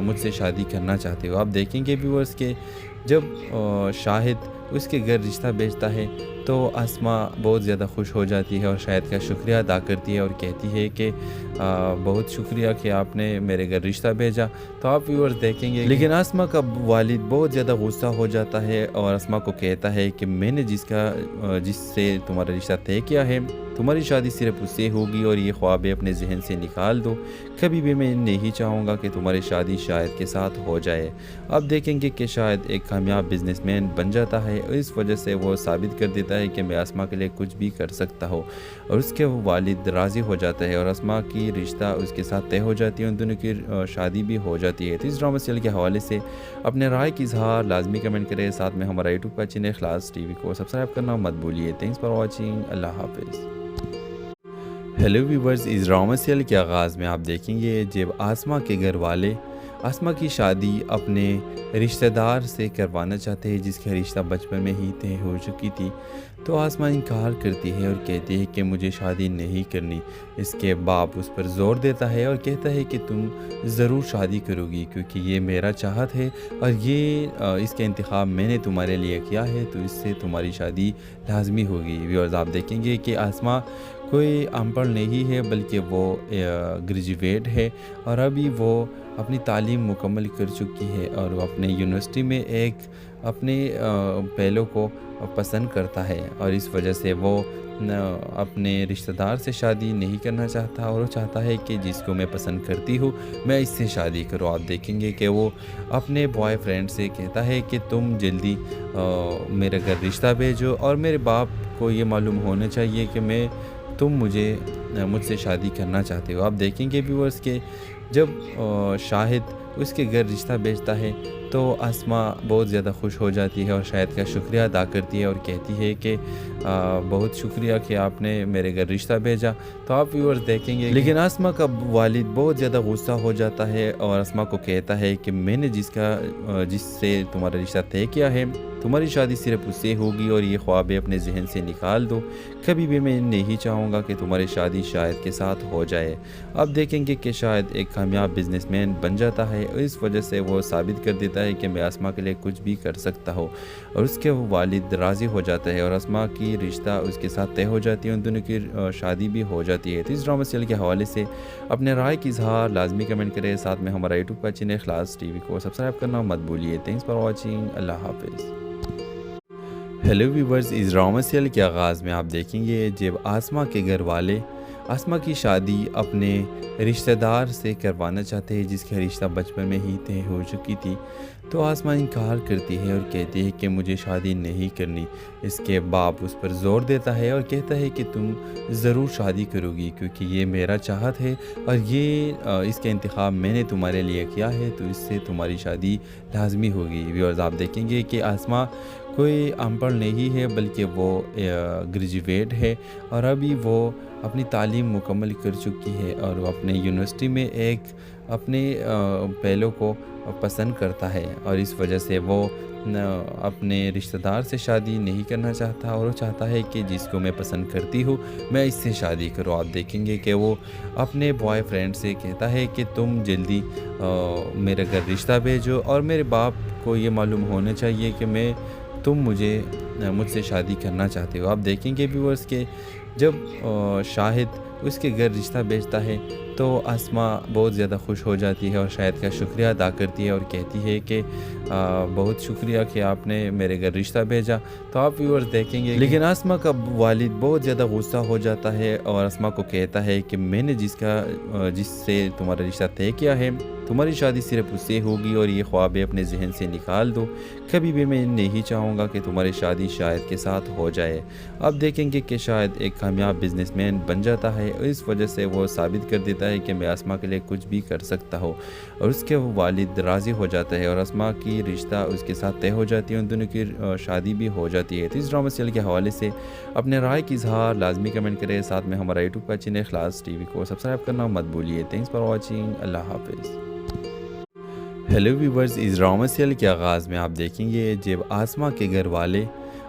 مجھ سے شادی کرنا چاہتے ہو۔ آپ دیکھیں گے ویورز کہ جب شاہد اس کے گھر رشتہ بھیجتا ہے تو آسماء بہت زیادہ خوش ہو جاتی ہے اور شاہد کا شکریہ ادا کرتی ہے اور کہتی ہے کہ بہت شکریہ کہ آپ نے میرے گھر رشتہ بھیجا۔ تو آپ ویورز دیکھیں گے لیکن آسماء کا والد بہت زیادہ غصہ ہو جاتا ہے اور آسماء کو کہتا ہے کہ میں نے جس سے تمہارا رشتہ طے کیا ہے، تمہاری شادی صرف اس سے ہوگی اور یہ خوابیں اپنے ذہن سے نکال دو۔ کبھی بھی میں نہیں چاہوں گا کہ تمہاری شادی شاہد کے ساتھ ہو جائے۔ آپ دیکھیں گے کہ شاہد ایک کامیاب بزنس مین بن جاتا ہے اور اس وجہ سے وہ ثابت کر دیتا ہے کہ میں آسماء کے لیے کچھ بھی کر سکتا ہوں، اور اس کے والد راضی ہو جاتا ہے اور آسماء کی رشتہ اس کے ساتھ طے ہو جاتی ہے، ان دونوں کی شادی بھی ہو جاتی ہے۔ تو اس ڈرامہ سیریل کے حوالے سے اپنے رائے کی اظہار لازمی کمنٹ کریں، ساتھ میں ہمارا یوٹیوب کا چینل اخلاص ٹی وی کو سبسکرائب کرنا مت بھولیے۔ تھینکس فار واچنگ، اللہ حافظ۔ ہیلو ویورز، اس ڈرامہ سیریل کے آغاز میں آپ دیکھیں گے جب آسماء کے گھر والے آسماء کی شادی اپنے رشتہ دار سے کروانا چاہتے ہیں جس کا رشتہ بچپن میں ہی طے ہو چکی تھی، تو آسماء انکار کرتی ہے اور کہتی ہے کہ مجھے شادی نہیں کرنی۔ اس کے باپ اس پر زور دیتا ہے اور کہتا ہے کہ تم ضرور شادی کرو گی کیونکہ یہ میرا چاہت ہے اور اس کا انتخاب میں نے تمہارے لیے کیا ہے، تو اس سے تمہاری شادی لازمی ہوگی۔ ویورز آپ دیکھیں گے کہ آسماء کوئی ان پڑھ نہیں ہے بلکہ وہ گریجویٹ ہے اور ابھی وہ اپنی تعلیم مکمل کر چکی ہے اور وہ اپنے یونیورسٹی میں ایک اپنے پہلو کو پسند کرتا ہے، اور اس وجہ سے وہ اپنے رشتہ دار سے شادی نہیں کرنا چاہتا اور وہ چاہتا ہے کہ جس کو میں پسند کرتی ہوں میں اس سے شادی کروں۔ آپ دیکھیں گے کہ وہ اپنے بوائے فرینڈ سے کہتا ہے کہ تم جلدی میرے گھر رشتہ بھیجو اور میرے باپ کو یہ معلوم ہونا چاہیے کہ تم مجھ سے شادی کرنا چاہتے ہو۔ آپ دیکھیں گے ویورز کہ جب شاہد اس کے گھر رشتہ بھیجتا ہے تو آسماء بہت زیادہ خوش ہو جاتی ہے اور شاہد کا شکریہ ادا کرتی ہے اور کہتی ہے کہ بہت شکریہ کہ آپ نے میرے گھر رشتہ بھیجا۔ تو آپ ویورز دیکھیں گے لیکن آسماء کا والد بہت زیادہ غصہ ہو جاتا ہے اور آسماء کو کہتا ہے کہ میں نے جس سے تمہارا رشتہ طے کیا ہے، تمہاری شادی صرف اس سے ہوگی اور یہ خوابیں اپنے ذہن سے نکال دو۔ کبھی بھی میں نہیں چاہوں گا کہ تمہاری شادی شاہد کے ساتھ ہو جائے۔ آپ دیکھیں گے کہ شاہد ایک کامیاب بزنس مین بن جاتا ہے اور اس وجہ سے وہ ثابت کر دیتا ہے کہ میں آسماء کے لیے کچھ بھی کر سکتا ہوں، اور اس کے والد راضی ہو جاتا ہے اور آسماء کی رشتہ اس کے ساتھ طے ہو جاتی ہے، ان دونوں کی شادی بھی ہو جاتی ہے۔ تو اس ڈرامہ سیریل کے حوالے سے اپنے رائے کی اظہار لازمی کمنٹ کریں، ساتھ میں ہمارا یوٹیوب کا چینل اخلاص ٹی وی کو سبسکرائب کرنا مت بھولیے۔ تھینکس فار واچنگ، اللہ حافظ۔ ہیلو ویورز، اس ڈرامہ سیریل کے آغاز میں آپ دیکھیں گے جب آسماء کے گھر والے آسماء کی شادی اپنے رشتہ دار سے کروانا چاہتے ہیں جس کا رشتہ بچپن میں ہی طے ہو چکی تھی، تو آسماء انکار کرتی ہے اور کہتی ہے کہ مجھے شادی نہیں کرنی۔ اس کے باپ اس پر زور دیتا ہے اور کہتا ہے کہ تم ضرور شادی کرو گی کیونکہ یہ میرا چاہت ہے اور اس کا انتخاب میں نے تمہارے لیے کیا ہے، تو اس سے تمہاری شادی لازمی ہوگی۔ ویورز آپ دیکھیں گے کہ آسماء کوئی ان پڑھ نہیں ہے بلکہ وہ گریجویٹ ہے اور ابھی وہ اپنی تعلیم مکمل کر چکی ہے اور وہ اپنے یونیورسٹی میں ایک اپنے پہلو کو پسند کرتا ہے، اور اس وجہ سے وہ اپنے رشتہ دار سے شادی نہیں کرنا چاہتا اور وہ چاہتا ہے کہ جس کو میں پسند کرتی ہوں میں اس سے شادی کروں۔ آپ دیکھیں گے کہ وہ اپنے بوائے فرینڈ سے کہتا ہے کہ تم جلدی میرے گھر رشتہ بھیجو اور میرے باپ کو یہ معلوم ہونا چاہیے کہ تم مجھ سے شادی کرنا چاہتے ہو۔ آپ دیکھیں گے ویورز کہ جب شاہد اس کے گھر رشتہ بھیجتا ہے تو آسماء بہت زیادہ خوش ہو جاتی ہے اور شاہد کا شکریہ ادا کرتی ہے اور کہتی ہے کہ بہت شکریہ کہ آپ نے میرے گھر رشتہ بھیجا۔ تو آپ ویورز دیکھیں گے لیکن آسماء کا والد بہت زیادہ غصہ ہو جاتا ہے اور آسماء کو کہتا ہے کہ میں نے جس سے تمہارا رشتہ طے کیا ہے، تمہاری شادی صرف اس سے ہوگی اور یہ خوابیں اپنے ذہن سے نکال دو۔ کبھی بھی میں نہیں چاہوں گا کہ تمہاری شادی شاہد کے ساتھ ہو جائے۔ آپ دیکھیں گے کہ شاہد ایک کامیاب بزنس مین بن جاتا ہے اور اس وجہ سے وہ ثابت کر دیتا ہے کہ میں آسماء کے لیے کچھ بھی کر سکتا ہوں، اور اس کے والد راضی ہو جاتا ہے اور آسماء کی رشتہ اس کے ساتھ طے ہو جاتی ہے، ان دونوں کی شادی بھی ہو جاتی ہے۔ تو اس ڈرامہ سیریل کے حوالے سے اپنے رائے کی اظہار لازمی کمنٹ کریں، ساتھ میں ہمارا یوٹیوب کا چینل اخلاص ٹی وی کو سبسکرائب کرنا مت بھولیے۔ تھینکس فار واچنگ، اللہ حافظ۔ ہیلو ویورز، اس ڈرامہ سیریل کے آغاز میں آپ دیکھیں گے جب آسماء کے گھر والے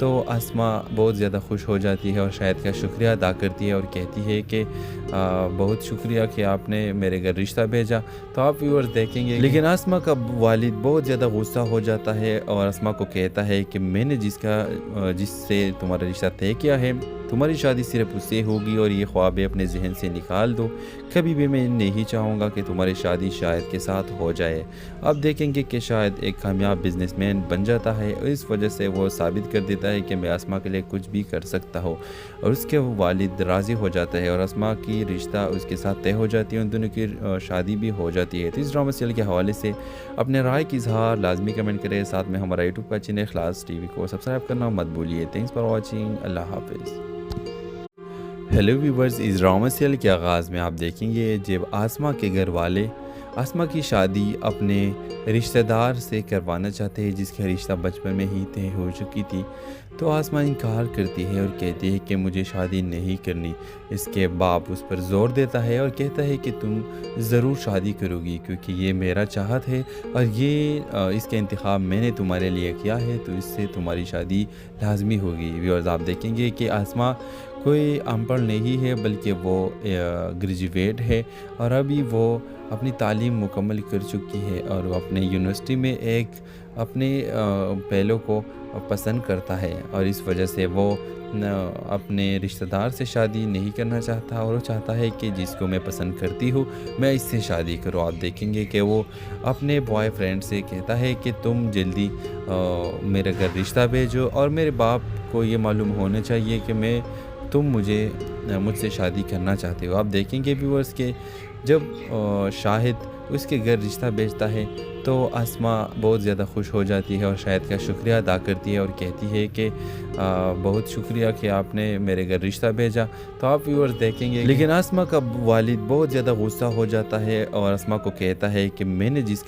تو آسما بہت زیادہ خوش ہو جاتی ہے اور شاہد کا شکریہ ادا کرتی ہے اور کہتی ہے کہ بہت شکریہ کہ آپ نے میرے گھر رشتہ بھیجا۔ تو آپ ویورز دیکھیں گے لیکن آسما کا والد بہت زیادہ غصہ ہو جاتا ہے اور آسما کو کہتا ہے کہ میں نے جس سے تمہارا رشتہ طے کیا ہے، تمہاری شادی صرف اس سے ہوگی اور یہ خوابیں اپنے ذہن سے نکال دو، کبھی بھی میں نہیں چاہوں گا کہ تمہاری شادی شاہد کے ساتھ ہو جائے۔ اب دیکھیں گے کہ شاہد ایک کامیاب بزنس مین بن جاتا ہے اور اس وجہ سے وہ ثابت کر دیتا ہے کہ میں آسما کے لیے کچھ بھی کر سکتا ہوں، اور اس کے والد راضی ہو جاتا ہے اور آسما کی رشتہ اس کے ساتھ طے ہو جاتی ہے، ان دونوں کی شادی بھی ہو جاتی ہے۔ تو اس ڈرامہ سیریل کے حوالے سے اپنے رائے کی اظہار لازمی کمنٹ کریں، ساتھ میں ہمارا یوٹیوب کا چینل اخلاص ٹی وی کو سبسکرائب کرنا مت بھولیے۔ تھینکس فار واچنگ، اللہ حافظ۔ ہیلو ویورز، اس ڈرامہ سیریل کے آغاز میں آپ دیکھیں گے جب آسما کے گھر والے آسما کی شادی اپنے رشتہ دار سے کروانا چاہتے ہیں جس کا رشتہ بچپن میں ہی طے ہو چکی تھی، تو آسما انکار کرتی ہے اور کہتی ہے کہ مجھے شادی نہیں کرنی۔ اس کے باپ اس پر زور دیتا ہے اور کہتا ہے کہ تم ضرور شادی کرو گی کیونکہ یہ میرا چاہت ہے اور اس کا انتخاب میں نے تمہارے لیے کیا ہے، تو اس سے تمہاری شادی لازمی ہوگی۔ ویورز، آپ دیکھیں گے کہ آسما کوئی ان پڑھ نہیں ہے بلکہ وہ گریجویٹ ہے اور ابھی وہ اپنی تعلیم مکمل کر چکی ہے اور وہ اپنے یونیورسٹی میں ایک اپنے پہلو کو پسند کرتا ہے، اور اس وجہ سے وہ اپنے رشتہ دار سے شادی نہیں کرنا چاہتا اور وہ چاہتا ہے کہ جس کو میں پسند کرتی ہوں میں اس سے شادی کروں۔ آپ دیکھیں گے کہ وہ اپنے بوائے فرینڈ سے کہتا ہے کہ تم جلدی میرے گھر رشتہ بھیجو اور میرے باپ کو یہ معلوم ہونا چاہیے کہ تم مجھ سے شادی کرنا چاہتے ہو۔ آپ دیکھیں گے ویورز کہ جب شاہد اس کے گھر رشتہ بھیجتا ہے تو آسما بہت زیادہ خوش ہو جاتی ہے اور شاہد کا شکریہ ادا کرتی ہے اور کہتی ہے کہ بہت شکریہ کہ آپ نے میرے گھر رشتہ بھیجا۔ تو آپ ویورز دیکھیں گے لیکن آسما کا والد بہت زیادہ غصہ ہو جاتا ہے اور آسما کو کہتا ہے کہ میں نے جس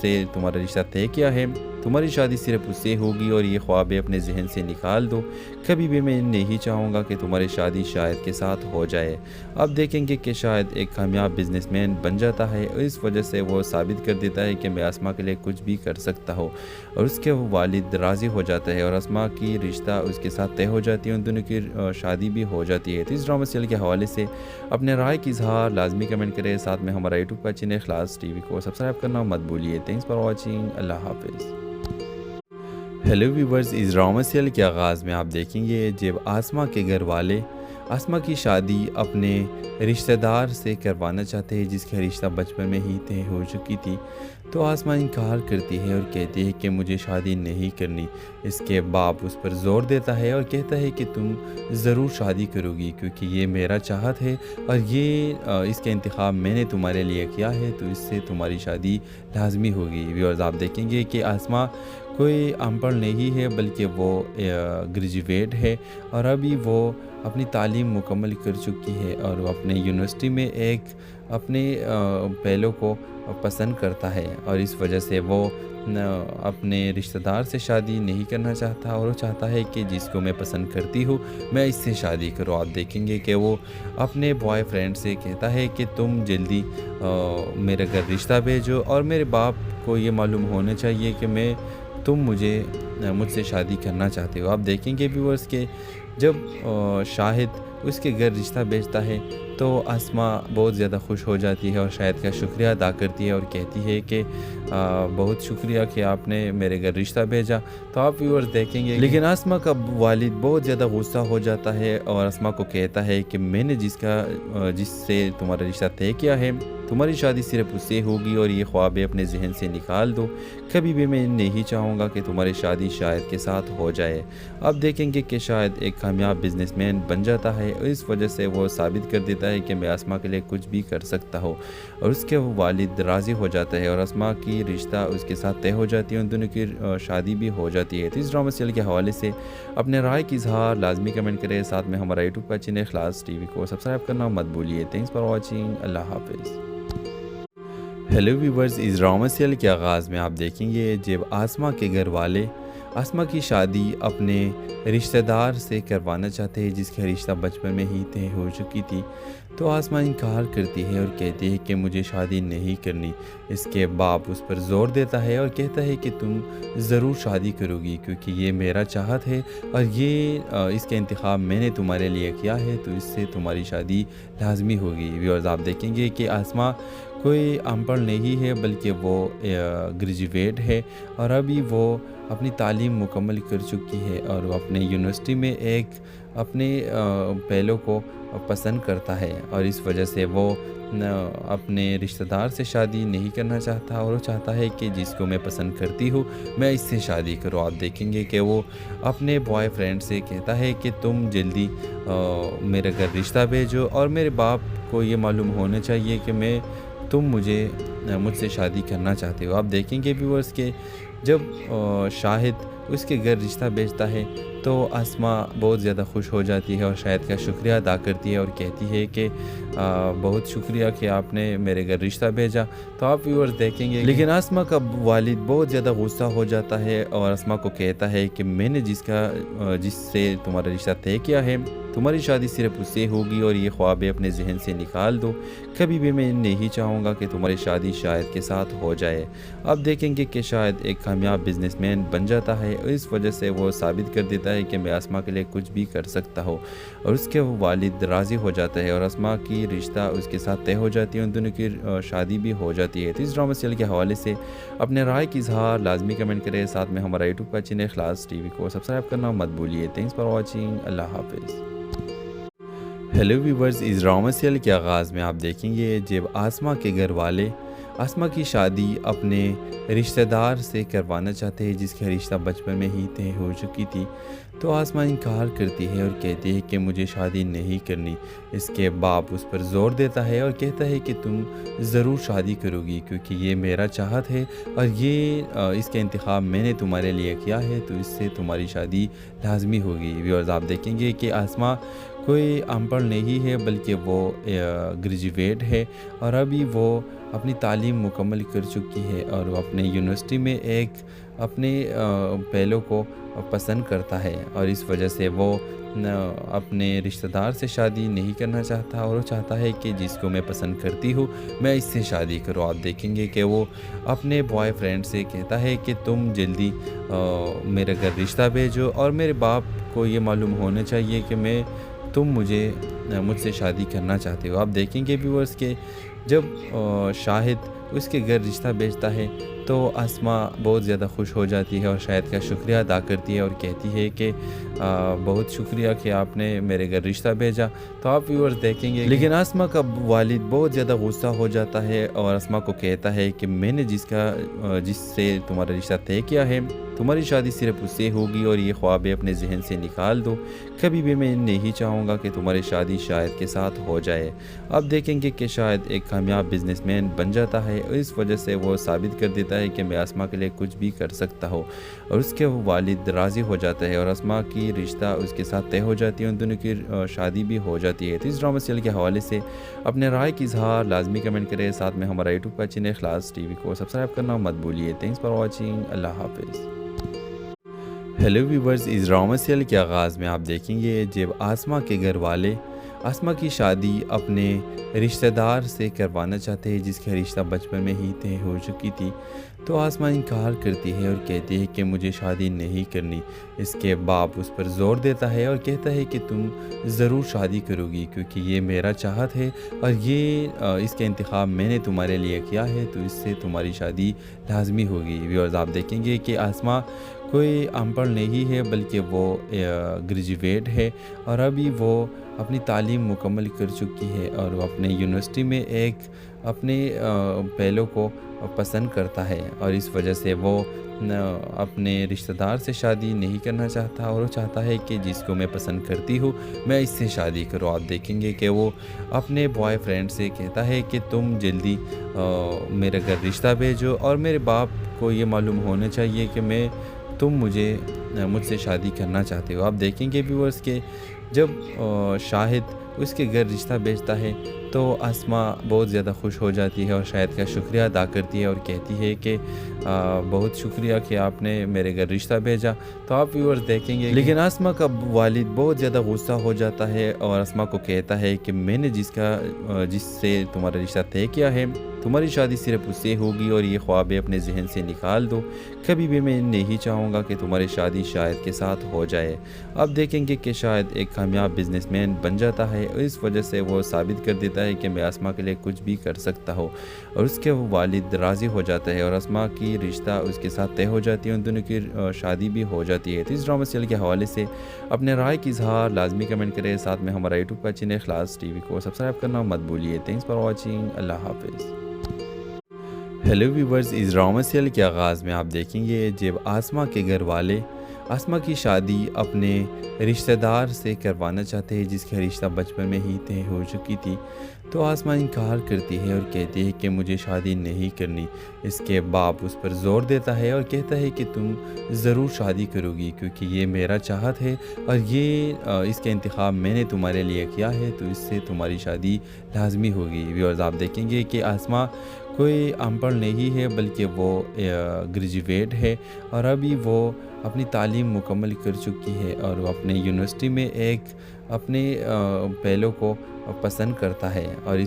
سے تمہارا رشتہ طے کیا ہے، تمہاری شادی صرف اس سے ہوگی اور یہ خوابیں اپنے ذہن سے نکال دو، کبھی بھی میں نہیں چاہوں گا کہ تمہاری شادی شاہد کے ساتھ ہو جائے۔ اب دیکھیں گے کہ شاہد ایک کامیاب بزنس مین بن جاتا ہے اور اس وجہ سے وہ ثابت کر دیتا ہے کہ میں آسما کے لیے کچھ بھی کر سکتا ہوں، اور اس کے والد راضی ہو جاتا ہے اور آسما کی رشتہ اس کے ساتھ طے ہو جاتی ہے، ان دونوں کی شادی بھی ہو جاتی ہے۔ تو اس ڈرامہ سیریل کے حوالے سے اپنے رائے کی اظہار لازمی کمنٹ کریں، ساتھ میں ہمارا یوٹیوب کا چینل اخلاص ٹی وی کو سبسکرائب کرنا مت بھولیے۔ تھینکس فار واچنگ، اللہ حافظ۔ ہیلو ویورز، اس ڈرامہ سیریل کے آغاز میں آپ دیکھیں گے جب آسما کے گھر والے آسما کی شادی اپنے رشتہ دار سے کروانا چاہتے ہیں جس کا رشتہ بچپن میں ہی طے ہو چکی تھی، تو آسما انکار کرتی ہے اور کہتی ہے کہ مجھے شادی نہیں کرنی۔ اس کے باپ اس پر زور دیتا ہے اور کہتا ہے کہ تم ضرور شادی کرو گی کیونکہ یہ میرا چاہت ہے اور اس کا انتخاب میں نے تمہارے لیے کیا ہے، تو اس سے تمہاری شادی لازمی ہوگی۔ ویورز، آپ دیکھیں گے کہ آسما کوئی ان پڑھ نہیں ہے بلکہ وہ گریجویٹ ہے اور ابھی وہ اپنی تعلیم مکمل کر چکی ہے اور وہ اپنے یونیورسٹی میں ایک اپنے پہلو کو پسند کرتا ہے، اور اس وجہ سے وہ اپنے رشتہ دار سے شادی نہیں کرنا چاہتا اور وہ چاہتا ہے کہ جس کو میں پسند کرتی ہوں میں اس سے شادی کروں۔ آپ دیکھیں گے کہ وہ اپنے بوائے فرینڈ سے کہتا ہے کہ تم جلدی میرے گھر رشتہ بھیجو اور میرے باپ کو یہ معلوم ہونا چاہیے کہ تم مجھ سے شادی کرنا چاہتے ہو۔ آپ دیکھیں گے ویورز کہ جب شاہد اس کے گھر رشتہ بھیجتا ہے تو آسما بہت زیادہ خوش ہو جاتی ہے اور شاہد کا شکریہ ادا کرتی ہے اور کہتی ہے کہ بہت شکریہ کہ آپ نے میرے گھر رشتہ بھیجا۔ تو آپ ویورز دیکھیں گے لیکن آسما کا والد بہت زیادہ غصہ ہو جاتا ہے اور آسما کو کہتا ہے کہ میں نے جس سے تمہارا رشتہ طے کیا ہے، تمہاری شادی صرف اس سے ہوگی اور یہ خوابیں اپنے ذہن سے نکال دو، کبھی بھی میں نہیں چاہوں گا کہ تمہاری شادی شاہد کے ساتھ ہو جائے۔ اب دیکھیں گے کہ شاہد ایک کامیاب بزنس مین بن جاتا ہے اور اس وجہ سے وہ ثابت کر دیتا ہے کہ میں آسما کے لیے کچھ بھی کر سکتا ہوں، اور اس کے والد راضی ہو جاتا ہے اور آسما کی رشتہ اس کے ساتھ طے ہو جاتی ہے، ان دونوں کی شادی بھی ہو جاتی ہے۔ تو اس ڈرامہ سیریل کے حوالے سے اپنے رائے کی اظہار لازمی کمنٹ کریں، ساتھ میں ہمارا یوٹیوب کا چینل اخلاص ٹی وی کو سبسکرائب کرنا مت بھولیے۔ تھینکس فار واچنگ، اللہ حافظ۔ ہیلو ویورز، اس ڈرامہ سیریل کے آغاز میں آپ دیکھیں گے جب آسما کے گھر والے آسما کی شادی اپنے رشتہ دار سے کروانا چاہتے ہیں جس کا رشتہ بچپن میں ہی طے ہو چکی تھی، تو آسماں انکار کرتی ہے اور کہتی ہے کہ مجھے شادی نہیں کرنی۔ اس کے باپ اس پر زور دیتا ہے اور کہتا ہے کہ تم ضرور شادی کرو گی کیونکہ یہ میرا چاہت ہے اور اس کا انتخاب میں نے تمہارے لیے کیا ہے، تو اس سے تمہاری شادی لازمی ہوگی۔ ویورز آپ دیکھیں گے کہ آسماں کوئی ان پڑھ نہیں ہے بلکہ وہ گریجویٹ ہے اور ابھی وہ اپنی تعلیم مکمل کر چکی ہے اور وہ اپنے یونیورسٹی میں ایک اپنے پہلو کو پسند کرتا ہے اور اس وجہ سے وہ اپنے رشتہ دار سے شادی نہیں کرنا چاہتا اور وہ چاہتا ہے کہ جس کو میں پسند کرتی ہوں میں اس سے شادی کروں۔ آپ دیکھیں گے کہ وہ اپنے بوائے فرینڈ سے کہتا ہے کہ تم جلدی میرے گھر رشتہ بھیجو اور میرے باپ کو یہ معلوم ہونا چاہیے کہ تم مجھ سے شادی کرنا چاہتے ہو۔ آپ دیکھیں گے ویورز کہ جب شاہد اس کے گھر رشتہ بھیجتا ہے تو آسماں بہت زیادہ خوش ہو جاتی ہے اور شاہد کا شکریہ ادا کرتی ہے اور کہتی ہے کہ بہت شکریہ کہ آپ نے میرے گھر رشتہ بھیجا۔ تو آپ ویورز دیکھیں گے لیکن آسماں کا والد بہت زیادہ غصہ ہو جاتا ہے اور آسماں کو کہتا ہے کہ میں نے جس سے تمہارا رشتہ طے کیا ہے تمہاری شادی صرف اس سے ہوگی اور یہ خوابیں اپنے ذہن سے نکال دو، کبھی بھی میں نہیں چاہوں گا کہ تمہاری شادی شاہد کے ساتھ ہو جائے۔ آپ دیکھیں گے کہ شاہد ایک کامیاب بزنس مین بن جاتا ہے اور اس وجہ سے وہ ثابت کر دیتا ہے کہ میں آسماں کے لیے کچھ بھی کر سکتا ہوں اور اس کے والد راضی ہو جاتا ہے اور آسماں کی رشتہ اس کے ساتھ طے ہو جاتی ہے، ان دونوں کی شادی بھی ہو جاتی ہے۔ تو اس ڈرامہ سیریل کے حوالے سے اپنے رائے کی اظہار لازمی کمنٹ کریں، ساتھ میں ہمارا یوٹیوب کا چینل اخلاص ٹی وی کو سبسکرائب کرنا مت بھولیے۔ تھینکس فار واچنگ، اللہ حافظ۔ ہیلو ویورز، اس ڈرامہ سیریل کے آغاز میں آپ دیکھیں گے جب آسماں کے گھر والے آسماں کی شادی اپنے رشتہ دار سے کروانا چاہتے ہیں جس کا رشتہ بچپن میں ہی طے ہو چکی تھی، تو آسماں انکار کرتی ہے اور کہتی ہے کہ مجھے شادی نہیں کرنی۔ اس کے باپ اس پر زور دیتا ہے اور کہتا ہے کہ تم ضرور شادی کرو گی کیونکہ یہ میرا چاہت ہے اور اس کا انتخاب میں نے تمہارے لیے کیا ہے، تو اس سے تمہاری شادی لازمی ہوگی۔ ویورز آپ دیکھیں گے کہ آسماں کوئی ان پڑھ نہیں ہے بلکہ وہ گریجویٹ ہے اور ابھی وہ اپنی تعلیم مکمل کر چکی ہے اور وہ اپنے یونیورسٹی میں ایک اپنے پہلو کو پسند کرتا ہے اور اس وجہ سے وہ اپنے رشتہ دار سے شادی نہیں کرنا چاہتا اور وہ چاہتا ہے کہ جس کو میں پسند کرتی ہوں میں اس سے شادی کروں۔ آپ دیکھیں گے کہ وہ اپنے بوائے فرینڈ سے کہتا ہے کہ تم جلدی میرے گھر رشتہ بھیجو اور میرے باپ کو یہ معلوم ہونا چاہیے کہ تم مجھ سے شادی کرنا چاہتے ہو۔ آپ دیکھیں گے ویورز کہ جب شاہد اس کے گھر رشتہ بھیجتا ہے تو آسماں بہت زیادہ خوش ہو جاتی ہے اور شاہد کا شکریہ ادا کرتی ہے اور کہتی ہے کہ بہت شکریہ کہ آپ نے میرے گھر رشتہ بھیجا۔ تو آپ ویورز دیکھیں گے لیکن آسماں کا والد بہت زیادہ غصہ ہو جاتا ہے اور آسماں کو کہتا ہے کہ میں نے جس سے تمہارا رشتہ طے کیا ہے تمہاری شادی صرف اس سے ہوگی اور یہ خوابیں اپنے ذہن سے نکال دو، کبھی بھی میں نہیں چاہوں گا کہ تمہاری شادی شاہد کے ساتھ ہو جائے۔ آپ دیکھیں گے کہ شاہد ایک کامیاب بزنس مین بن جاتا ہے اور اس وجہ سے وہ ثابت کر دیتا ہے کہ میں آسماں کے لیے کچھ بھی کر سکتا ہوں اور اس کے والد راضی ہو جاتا ہے اور آسماں کی رشتہ اس کے ساتھ طے ہو جاتی ہے، ان دونوں کی شادی بھی ہو جاتی ہے۔ تو اس ڈرامہ سیریل کے حوالے سے اپنے رائے کی اظہار لازمی کمنٹ کریں، ساتھ میں ہمارا یوٹیوب کا چینل اخلاص ٹی وی کو سبسکرائب کرنا مت بھولیے۔ تھینکس فار واچنگ، اللہ حافظ۔ ہیلو ویورز، اس ڈرامہ سیریل کے آغاز میں آپ دیکھیں گے جب آسماں کے گھر والے آسماں کی شادی اپنے رشتہ دار سے کروانا چاہتے ہیں جس کا رشتہ بچپن میں ہی طے ہو چکی تھی، تو آسماں انکار کرتی ہے اور کہتی ہے کہ مجھے شادی نہیں کرنی۔ اس کے باپ اس پر زور دیتا ہے اور کہتا ہے کہ تم ضرور شادی کرو گی کیونکہ یہ میرا چاہت ہے اور اس کا انتخاب میں نے تمہارے لیے کیا ہے، تو اس سے تمہاری شادی لازمی ہوگی۔ ویورز آپ دیکھیں گے کہ آسماں کوئی ان پڑھ نہیں ہے بلکہ وہ گریجویٹ ہے اور ابھی وہ اپنی تعلیم مکمل کر چکی ہے اور وہ اپنے یونیورسٹی میں ایک اپنے پہلو کو پسند کرتا ہے اور اس وجہ سے وہ اپنے رشتہ دار سے شادی نہیں کرنا چاہتا اور وہ چاہتا ہے کہ جس کو میں پسند کرتی ہوں میں اس سے شادی کروں۔ آپ دیکھیں گے کہ وہ اپنے بوائے فرینڈ سے کہتا ہے کہ تم جلدی میرے گھر رشتہ بھیجو اور میرے باپ کو یہ معلوم ہونا چاہیے کہ تم مجھ سے شادی کرنا چاہتے ہو۔ آپ دیکھیں گے ویورز کہ جب شاہد اس کے گھر رشتہ بھیجتا ہے تو آسمہ بہت زیادہ خوش ہو جاتی ہے اور شاہد کا شکریہ ادا کرتی ہے اور کہتی ہے کہ بہت شکریہ کہ آپ نے میرے گھر رشتہ بھیجا۔ تو آپ ویورز دیکھیں گے لیکن آسمہ کا والد بہت زیادہ غصہ ہو جاتا ہے اور آسمہ کو کہتا ہے کہ میں نے جس سے تمہارا رشتہ طے کیا ہے، تمہاری شادی صرف اس سے ہوگی اور یہ خوابیں اپنے ذہن سے نکال دو۔ کبھی بھی میں نہیں چاہوں گا کہ تمہاری شادی شاہد کے ساتھ ہو جائے۔ آپ دیکھیں گے کہ شاہد ایک کامیاب بزنس مین بن جاتا ہے اور اس وجہ سے وہ ثابت کر دیتا ہے کہ میں آسمہ کے لیے کچھ بھی کر سکتا ہوں، اور اس کے والد راضی ہو جاتا ہے اور آسمہ کی رشتہ اس کے ساتھ طے ہو جاتی ہے، ان دونوں کی شادی بھی ہو جاتی ہے۔ تو اس ڈرامہ سیریل کے حوالے سے اپنے رائے کی اظہار لازمی کمنٹ کریں، ساتھ میں ہمارا یوٹیوب کا چینل اخلاص ٹی وی کو سبسکرائب کرنا مت بھولیے۔ تھینکس فار واچنگ، اللہ حافظ۔ ہیلو ویورز، اس ڈرامہ سیریل کے آغاز میں آپ دیکھیں گے جب آسمہ کے گھر والے آسمہ کی شادی اپنے رشتہ دار سے کروانا چاہتے ہیں جس کا رشتہ بچپن میں ہی طے ہو چکی تھی، تو آسمہ انکار کرتی ہے اور کہتی ہے کہ مجھے شادی نہیں کرنی۔ اس کے باپ اس پر زور دیتا ہے اور کہتا ہے کہ تم ضرور شادی کرو گی کیونکہ یہ میرا چاہت ہے اور اس کا انتخاب میں نے تمہارے لیے کیا ہے، تو اس سے تمہاری شادی لازمی ہوگی۔ ویورز آپ دیکھیں گے کہ آسمہ کوئی ان پڑھ نہیں ہے بلکہ وہ گریجویٹ ہے اور ابھی وہ اپنی تعلیم مکمل کر چکی ہے اور وہ اپنے یونیورسٹی میں ایک اپنے پہلو کو پسند کرتا ہے اور اس